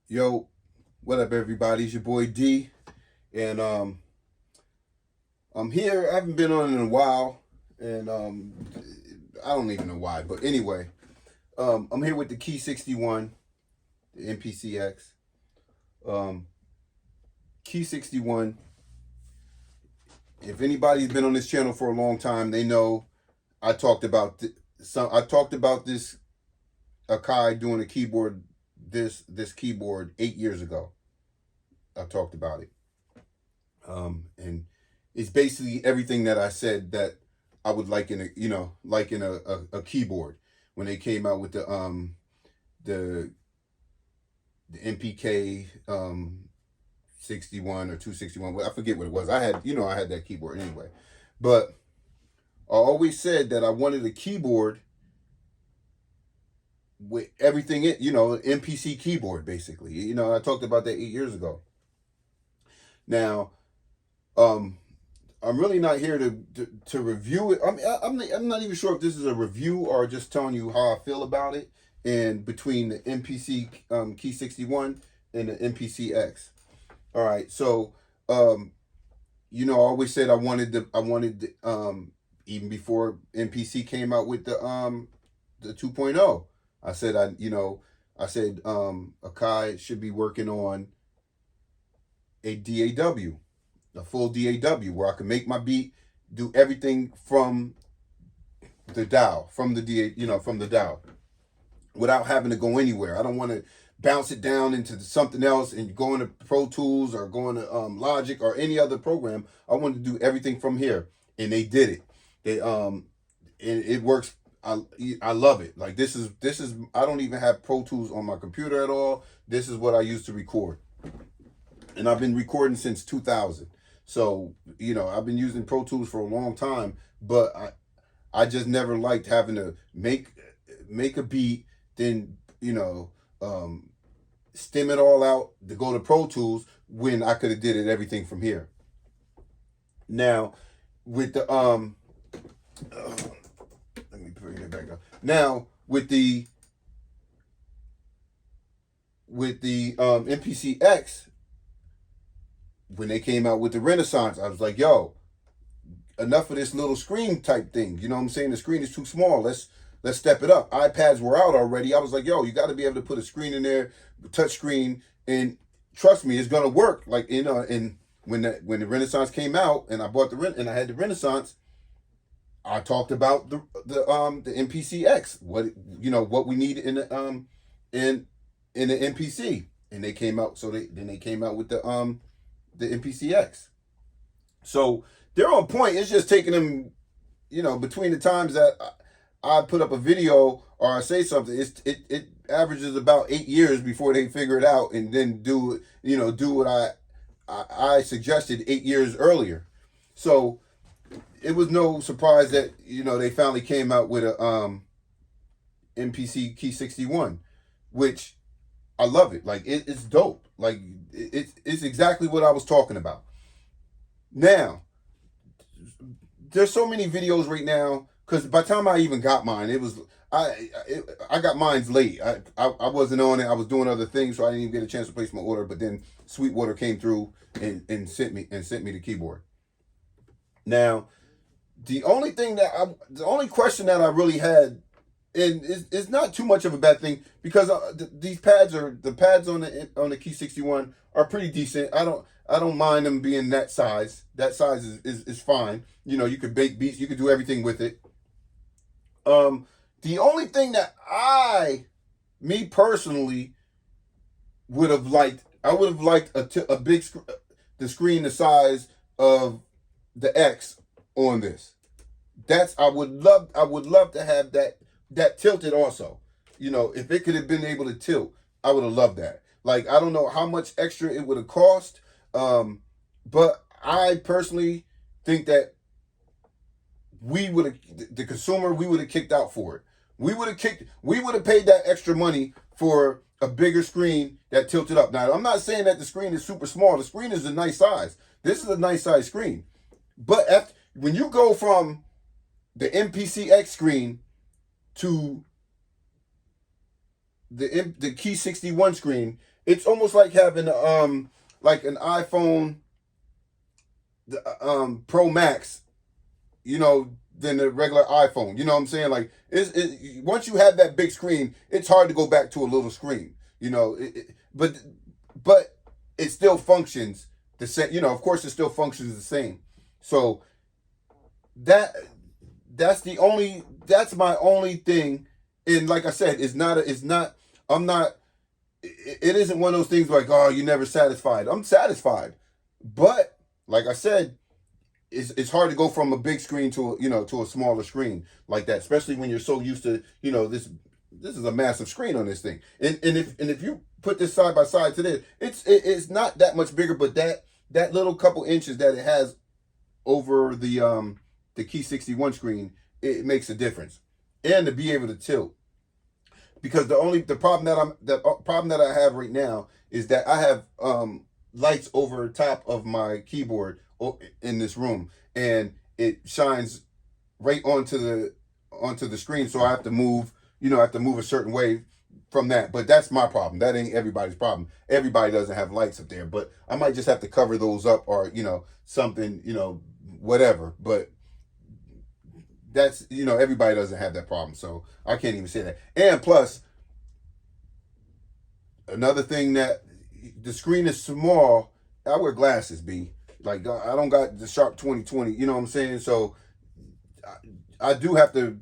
Yo, what up, everybody? It's your boy D, and I'm here. I haven't been on in a while, and I don't even know why, but anyway, I'm here with the Key 61, the MPC X. Um, Key 61. If anybody's been on this channel for a long time, they know I talked about I talked about this Akai doing a keyboard, this keyboard 8 years ago. I talked about it. And it's basically everything that I said that I would like in a keyboard when they came out with the the MPK 61 or 261. I forget what it was. I had that keyboard anyway. But I always said that I wanted a keyboard with everything MPC keyboard basically. I talked about that 8 years ago. Now, um, I'm really not here to review it. I'm not even sure if this is a review or just telling you how I feel about it. And between the MPC Key 61 and the MPC X. All right, so I always said even before MPC came out with the 2.0. I said Akai should be working on a DAW, a full DAW, where I can make my beat, do everything from the DAW, from the from the DAW, without having to go anywhere. I don't want to bounce it down into something else and go into Pro Tools or go into Logic or any other program. I want to do everything from here, and they did it. It works. I love it. Like this is I don't even have Pro Tools on my computer at all. This is what I use to record, and I've been recording since 2000. So I've been using Pro Tools for a long time, but I just never liked having to make a beat, then stem it all out to go to Pro Tools when I could have did it everything from here. Now with the let me bring it back up. Now with the MPC X, when they came out with the Renaissance, I was like, yo, enough of this little screen type thing. You know what I'm saying? The screen is too small. Let's step it up. iPads were out already. I was like, yo, you got to be able to put a screen in there, touch screen, and trust me, it's gonna work. Like and when the Renaissance came out, and I bought and I had the Renaissance, I talked about the MPC X. What we need in the in the MPC, and they came out. So they came out with the MPC X. So they're on point. It's just taking them, between the times that I put up a video or I say something, it averages about 8 years before they figure it out and then do what I suggested 8 years earlier. So it was no surprise that they finally came out with a MPC Key 61, which I love it. Like it's dope. Like it's exactly what I was talking about. Now, there's so many videos right now, because by the time I even got mine, I got mine's late. I wasn't on it. I was doing other things, so I didn't even get a chance to place my order. But then Sweetwater came through and sent me the keyboard. Now, the only question that I really had, and it's not too much of a bad thing, because the pads on the Key 61 are pretty decent. I don't mind them being that size. That size is fine. You could bake beats, you could do everything with it. The only thing that me personally would have liked, I would have liked a big the screen the size of the X on this. I would love to have that tilted also. If it could have been able to tilt, I would have loved that. Like, I don't know how much extra it would have cost, but I personally think that the consumer, we would have kicked out for it. We would have paid that extra money for a bigger screen that tilted up. Now, I'm not saying that the screen is super small. The screen is a nice size. This is a nice size screen. But when you go from the MPC X screen to the Key 61 screen, it's almost like having like an iPhone Pro Max, you know, than the regular iPhone. You know what I'm saying? Like once you have that big screen, it's hard to go back to a little screen. You know, but it still functions the same. You know, of course, it still functions the same. So that that's my only thing. And like I said, it's not. I'm not. It isn't one of those things like, oh, you're never satisfied. I'm satisfied, but like I said, it's hard to go from a big screen to to a smaller screen like that, especially when you're so used to this is a massive screen on this thing. And if you put this side by side to this, it's not that much bigger, but that little couple inches that it has over the Key 61 screen, it makes a difference. And to be able to tilt, because the problem that I have right now is that I have lights over top of my keyboard in this room, and it shines right onto the screen, so I have to move, I have to move a certain way from that. But that's my problem. That ain't everybody's problem. Everybody doesn't have lights up there, but I might just have to cover those up, or something, whatever. But that's, everybody doesn't have that problem, so I can't even say that. And plus, another thing, that the screen is small. I wear glasses, B. Like, I don't got the sharp 20/20, you know what I'm saying? So I do have to,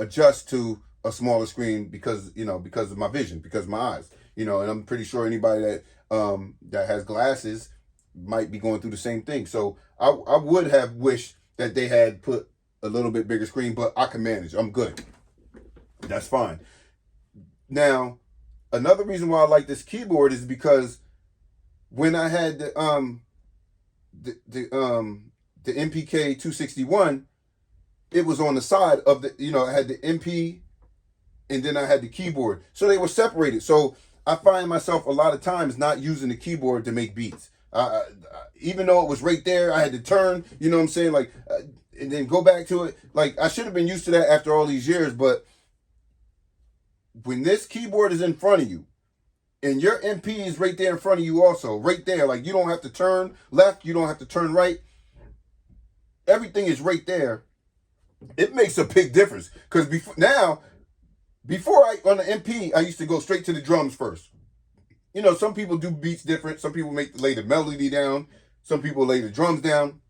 adjust to a smaller screen because of my vision, because of my eyes, and I'm pretty sure anybody that has glasses might be going through the same thing. So I would have wished that they had put a little bit bigger screen, but I can manage. I'm good. That's fine. Now, another reason why I like this keyboard is because when I had the MPK 261, it was on the side of the, I had the MP, and then I had the keyboard, so they were separated. So I find myself a lot of times not using the keyboard to make beats. Even though it was right there, I had to turn, you know what I'm saying, like, and then go back to it. Like, I should have been used to that after all these years, but when this keyboard is in front of you, and your MP is right there in front of you also, right there, like, you don't have to turn left, you don't have to turn right. Everything is right there. It makes a big difference. Because before on the MP, I used to go straight to the drums first. Some people do beats different. Some people lay the melody down. Some people lay the drums down.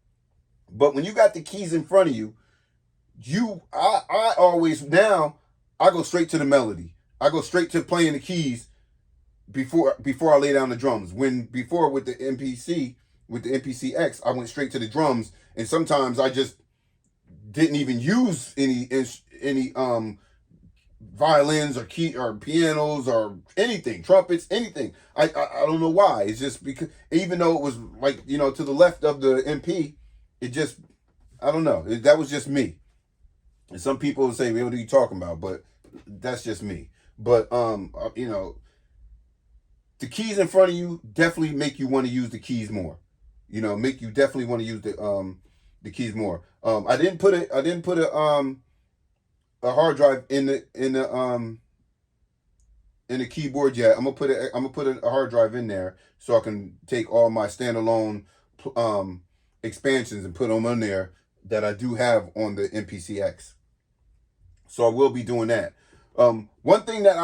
But when you got the keys in front of you, I always, now, I go straight to the melody. I go straight to playing the keys before I lay down the drums. Before with the MPC X, I went straight to the drums, and sometimes I just didn't even use any violins or pianos or anything, trumpets, anything. I don't know why. It's just because, even though it was like, to the left of the MP, it just, I don't know. That was just me. And some people would say, what are you talking about? But that's just me. But the keys in front of you definitely make you want to use the keys more. Make you definitely want to use the keys more. I didn't put a hard drive in the keyboard yet. I'm gonna put a hard drive in there so I can take all my standalone expansions and put them on there that I do have on the MPCX. So I will be doing that. One thing that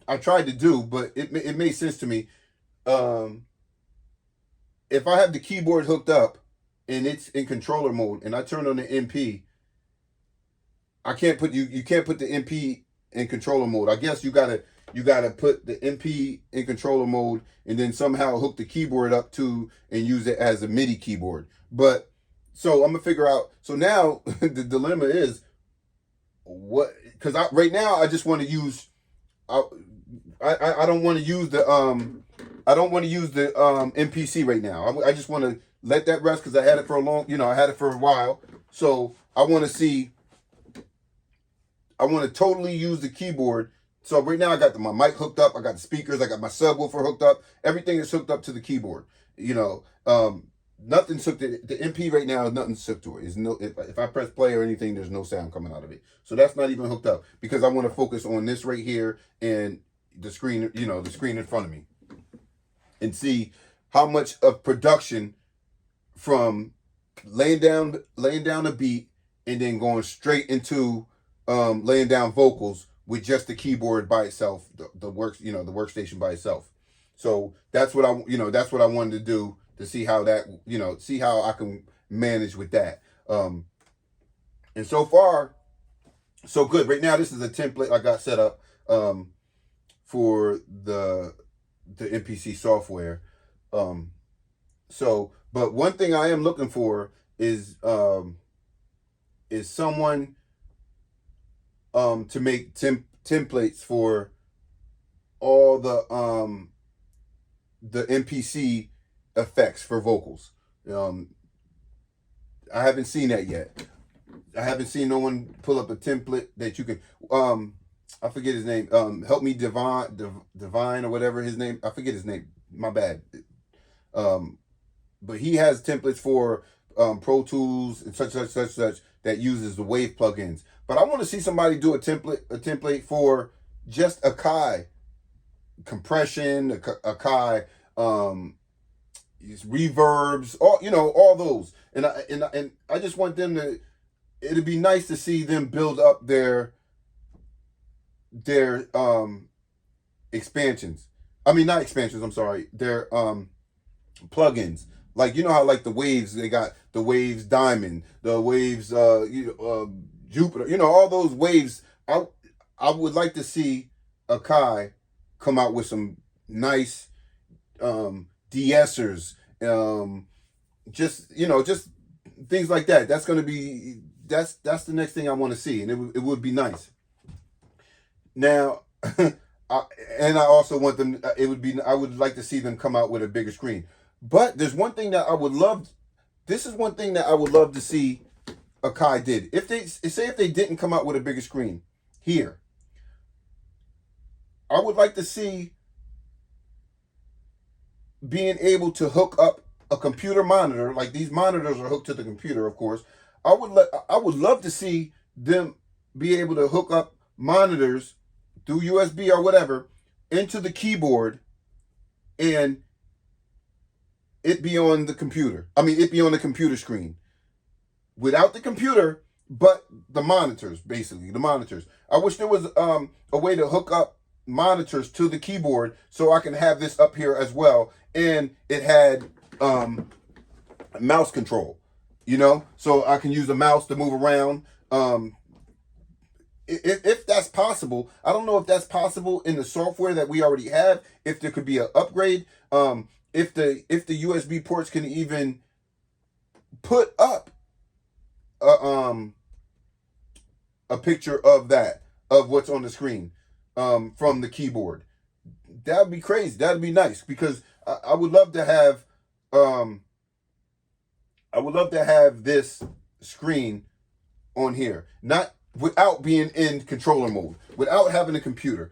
I tried to do, but it made sense to me. If I have the keyboard hooked up and it's in controller mode and I turn on the MP, I can't put you can't put the MP in controller mode. I guess you gotta put the MP in controller mode and then somehow hook the keyboard up to and use it as a MIDI keyboard. But so I'm gonna figure out. So now the dilemma is what, because right now I just want to use. I don't want to use the MPC right now. I just want to let that rest because I had it for I had it for a while. So I want to totally use the keyboard. So right now I got my mic hooked up. I got the speakers. I got my subwoofer hooked up. Everything is hooked up to the keyboard. Nothing's hooked to the MP right now. Nothing's hooked to it. If I press play or anything, there's no sound coming out of it. So that's not even hooked up because I want to focus on this right here and the screen, the screen in front of me, and see how much of production from laying down a beat and then going straight into laying down vocals with just the keyboard by itself, the workstation by itself. So that's what I wanted to do, to see how that, see how I can manage with that. And so far, so good. Right now, this is a template I got set up for the MPC software. But one thing I am looking for is someone to make templates for all the MPC effects for vocals. I haven't seen that yet. I haven't seen no one pull up a template that you can. I forget his name. Help me Divine or whatever his name. I forget his name. My bad. But he has templates for Pro Tools and such that uses the Wave plugins. But I want to see somebody do a template for just Akai compression, Akai reverbs, all those. And I just want them to. It'd be nice to see them build up their expansions. I mean, not expansions. I'm sorry. Their plugins. Like, how like the Waves, they got the Waves Diamond, the Waves Jupiter, all those Waves. I would like to see Akai come out with some nice de-essers, just things like that. That's the next thing I want to see, and it would be nice. Now, I also want them. I would like to see them come out with a bigger screen. But there's one thing that I would love. This is one thing that I would love to see Akai did. If they didn't come out with a bigger screen here, I would like to see being able to hook up a computer monitor. Like, these monitors are hooked to the computer, of course. I would love to see them be able to hook up monitors through USB or whatever into the keyboard, and it be on the computer. I mean, it be on the computer screen. Without the computer, but the monitors, basically, the monitors. I wish there was a way to hook up monitors to the keyboard so I can have this up here as well. And it had mouse control, so I can use the mouse to move around. If that's possible. I don't know if that's possible in the software that we already have, if there could be an upgrade. If the USB ports can even put up a picture of what's on the screen from the keyboard. That would be crazy. That would be nice, because I would love to have this screen on here, not without being in controller mode, without having a computer.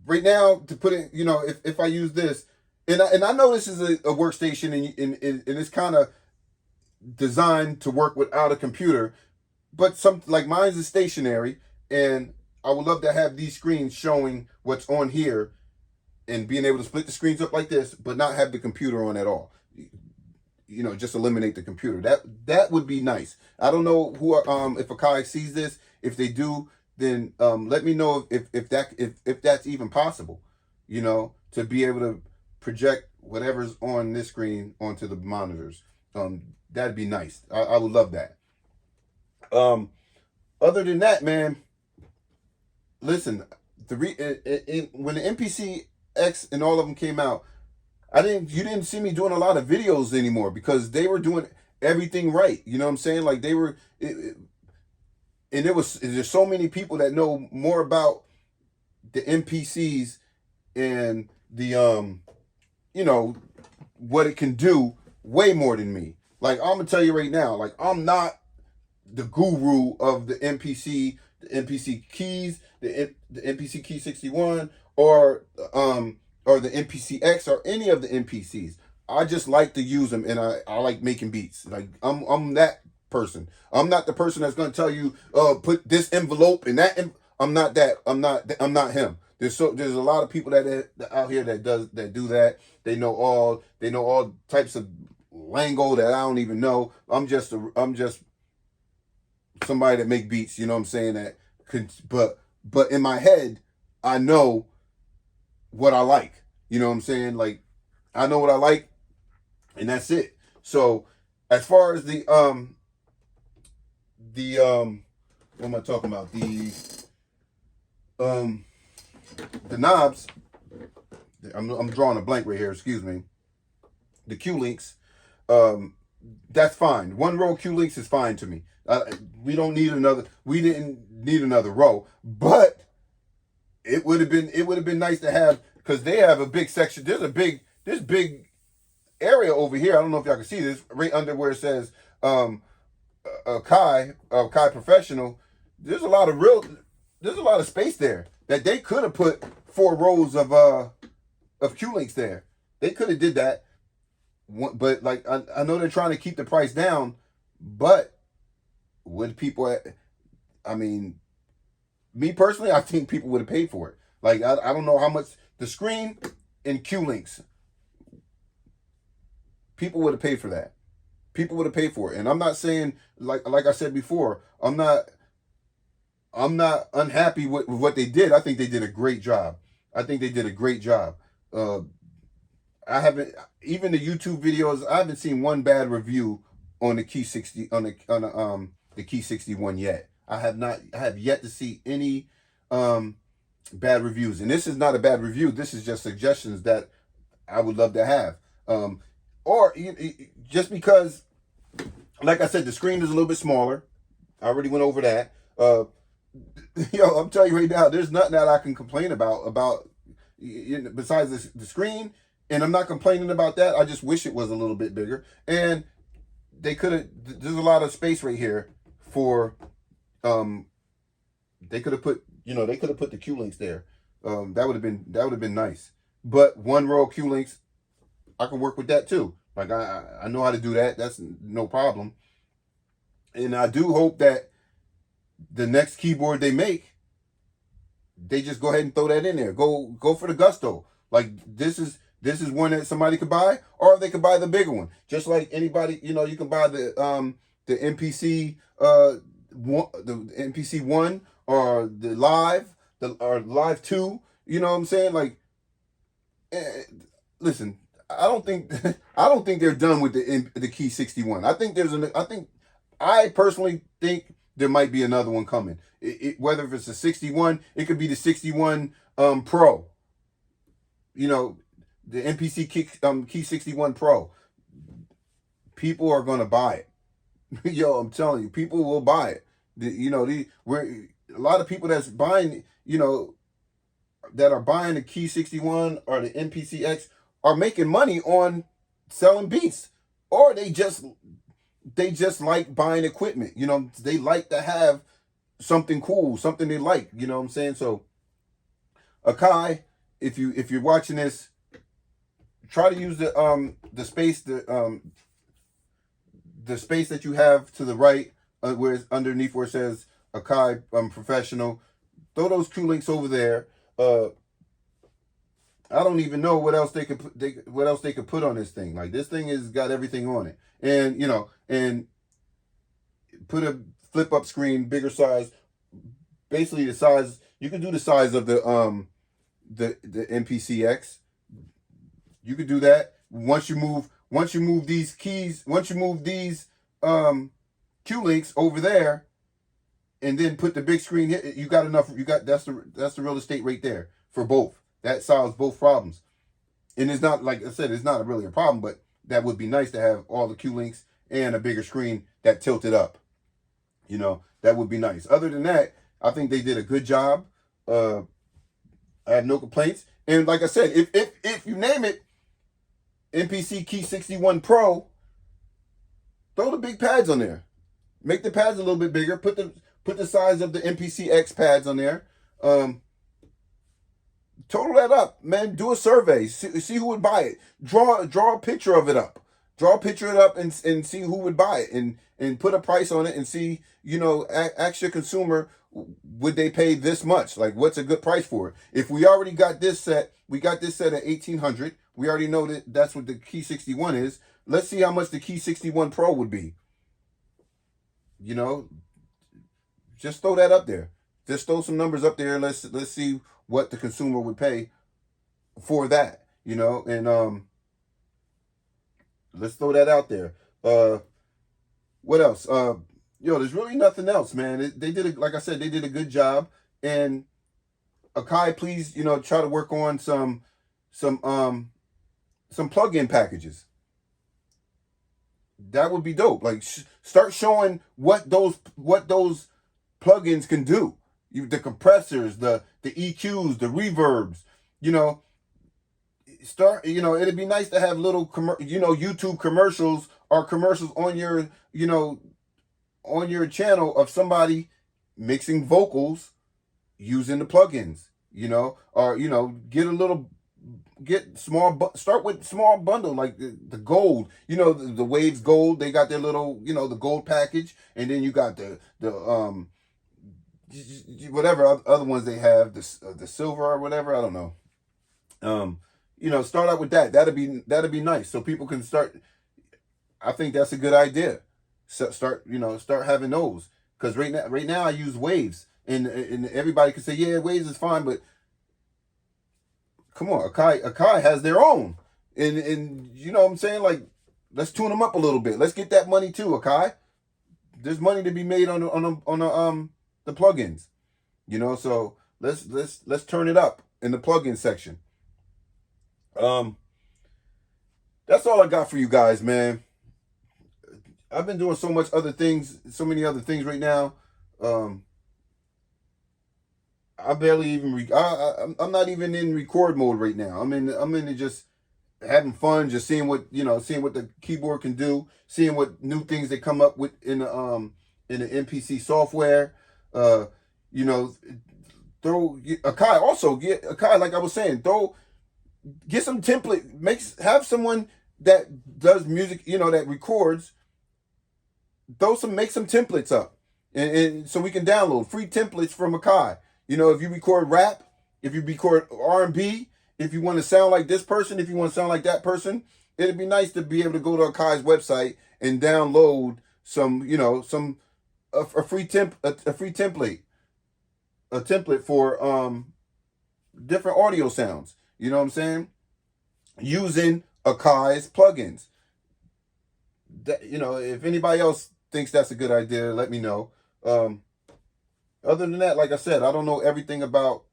Right now, to put it, if I use this, and I know this is a workstation, and it's kind of designed to work without a computer, but like mine's is stationary, and I would love to have these screens showing what's on here, and being able to split the screens up like this, but not have the computer on at all. Just eliminate the computer. That would be nice. I don't know if Akai sees this. If they do, then let me know if that's even possible. To be able to project whatever's on this screen onto the monitors. That'd be nice. I would love that. Other than that, man, listen. When the MPC X and all of them came out, you didn't see me doing a lot of videos anymore, because they were doing everything right. You know what I'm saying? Like, they were, and there's so many people that know more about the MPCs and the what it can do way more than me. Like, I'm gonna tell you right now, like, I'm not the guru of the MPC keys, the MPC Key 61, or the MPC X, or any of the MPCs. I just like to use them, and I like making beats. Like, I'm that person. I'm not the person that's gonna tell you, put this envelope in that. I'm not him. There's a lot of people that out here that do that. They know all types of lingo that I don't even know. I'm just somebody that make beats. You know what I'm saying? That could, but in my head, I know what I like. You know what I'm saying? Like I know what I like, and that's it. So as far as the what am I talking about? Um the knobs. I'm drawing a blank right here. Excuse me. The Q links. Um, that's fine. One row Q links is fine to me. We don't need another. We didn't need another row, but it would have been nice to have because they have a big section. There's big area over here. I don't know if y'all can see this right under where it says Kai Professional. There's a lot of there's a lot of space there that they could have put 4 rows of Q links there. They could have did that. But like I know they're trying to keep the price down, but would people? I mean, me personally, I think people would have paid for it. Like I don't know how much the screen and Q links. People would have paid for that. People would have paid for it, and I'm not saying like I said before. I'm not unhappy with what they did. I think they did a great job. I think they did a great job. Uh, I haven't even the YouTube videos. I haven't seen one bad review on the Key 60 on the Key 61 yet. I have not. I have yet to see any bad reviews. And this is not a bad review. This is just suggestions that I would love to have. Or just because, like I said, the screen is a little bit smaller. I already went over that. I'm telling you right now, there's nothing that I can complain about besides the screen. And I'm not complaining about that. I just wish it was a little bit bigger. And they could have. There's a lot of space right here for. They could have put. They could have put the Q links there. That would have been nice. But 1 row Q links, I can work with that too. Like I know how to do that. That's no problem. And I do hope that the next keyboard they make, they just go ahead and throw that in there. Go for the gusto. Like this is one that somebody could buy, or they could buy the bigger one. Just like anybody, you can buy the MPC the MPC 1 or the Live 2. You know what I'm saying? Like, listen, I don't think they're done with the Key 61. I personally think there might be another one coming. Whether if it's a 61, it could be the 61 Pro. The MPC Key 61 Pro. People are gonna buy it. Yo, I'm telling you, people will buy it. A lot of people that's buying, that are buying the Key 61 or the MPC X are making money on selling beats, or they just like buying equipment. They like to have something cool, something they like. You know what I'm saying? So, Akai, if you're watching this, try to use the space the space that you have to the right, where it's underneath where it says Akai Professional. Throw those Q links over there. I don't even know what else they could put on this thing. Like this thing has got everything on it, and put a flip up screen, bigger size. Basically, the size you can do the size of the MPCX. You could do that once you move these keys. Once you move these Q links over there, and then put the big screen here, you got enough. That's the real estate right there for both. That solves both problems. And it's not, like I said, it's not really a problem, but that would be nice to have all the Q links and a bigger screen that tilted up. That would be nice. Other than that, I think they did a good job. I have no complaints. And like I said, if you name it MPC Key 61 Pro, throw the big pads on there. Make the pads a little bit bigger. Put the size of the MPC X pads on there. Total that up, man. Do a survey. See who would buy it. Draw a picture of it up. Draw a picture of it up and see who would buy it, and put a price on it, and see, ask your consumer would they pay this much? Like, what's a good price for it? If we already got this set, we got this set at 1800. We already know that that's what the Key 61 is. Let's see how much the Key 61 Pro would be. You know, just throw that up there. Just throw some numbers up there. Let's see what the consumer would pay for that. You know, and let's throw that out there. What else? There's really nothing else, man. They did, like I said, they did a good job. And Akai, please, try to work on some plug-in packages. That would be dope. Like, start showing what those plugins can do. The compressors, the EQs, the reverbs. It'd be nice to have little YouTube commercials or commercials on your on your channel of somebody mixing vocals using the plugins. Or start with small bundle, like the gold, the Waves Gold. They got their little, the gold package, and then you got the whatever other ones they have, the silver or whatever, I don't know. Start out with that. That'd be nice, so people can start. I think that's a good idea. So start having those, because right now I use Waves, and everybody can say, yeah, Waves is fine, but come on, Akai has their own, and you know what I'm saying, like, let's tune them up a little bit. Let's get that money too, Akai. There's money to be made on the plugins, so let's turn it up in the plugin section. That's all I got for you guys, man. I've been doing so many other things right now. I barely even I'm not even in record mode right now. I'm in just having fun, just seeing what the keyboard can do, seeing what new things they come up with in the MPC software. Throw Akai, also get Akai, like I was saying, get some template, have someone that does music, that records, make some templates up, and so we can download free templates from Akai. If you record rap, if you record R&B, if you want to sound like this person, if you want to sound like that person, it'd be nice to be able to go to Akai's website and download a free template, a template for different audio sounds. You know what I'm saying? Using Akai's plugins. If anybody else thinks that's a good idea, let me know. Other than that, like I said, I don't know everything about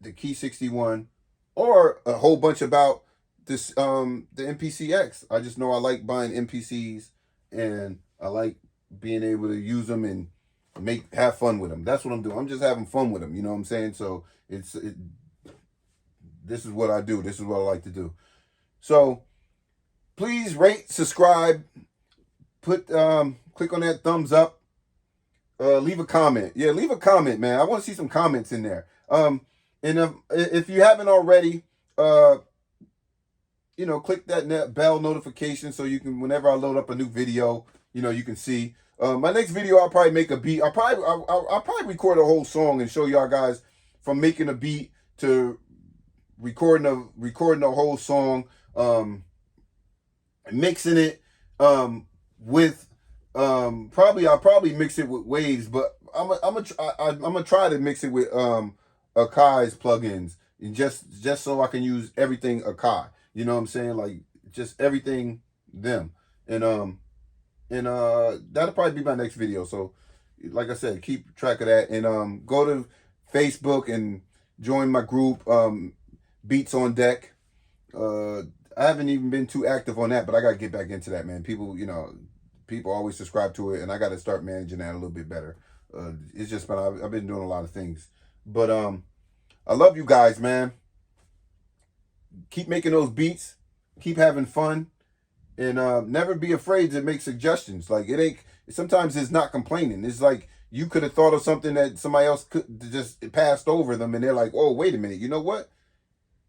the Key 61 or a whole bunch about this the MPC X. I just know I like buying MPCs, and I like being able to use them and have fun with them. That's what I'm doing. I'm just having fun with them. You know what I'm saying? So this is what I do. This is what I like to do. So please rate, subscribe, click on that thumbs up. Leave a comment. Yeah, leave a comment, man. I want to see some comments in there. And if you haven't already, click that bell notification so you can, whenever I load up a new video, you can see. My next video, I'll probably make a beat. I'll probably record a whole song and show y'all guys from making a beat to recording a whole song, mixing it with. I'll probably mix it with Waves, but I'm gonna try to mix it with Akai's plugins, and just so I can use everything Akai. You know what I'm saying? Like, just everything them. And that'll probably be my next video. So like I said, keep track of that, and go to Facebook and join my group, Beats on Deck. I haven't even been too active on that, but I gotta get back into that, man. People always subscribe to it, and I got to start managing that a little bit better. It's just, but I've been doing a lot of things. But I love you guys, man. Keep making those beats. Keep having fun, and never be afraid to make suggestions. Like, sometimes it's not complaining. It's like you could have thought of something that somebody else could just passed over them, and they're like, "Oh, wait a minute. You know what?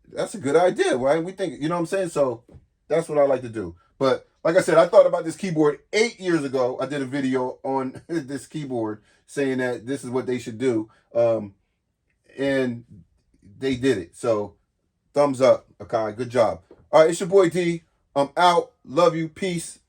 That's a good idea. Why didn't we think?" You know what I'm saying? So That's what I like to do. But like I said, I thought about this keyboard 8 years ago. I did a video on this keyboard saying that this is what they should do. And they did it. So thumbs up, Akai. Good job. All right, it's your boy D. I'm out. Love you. Peace.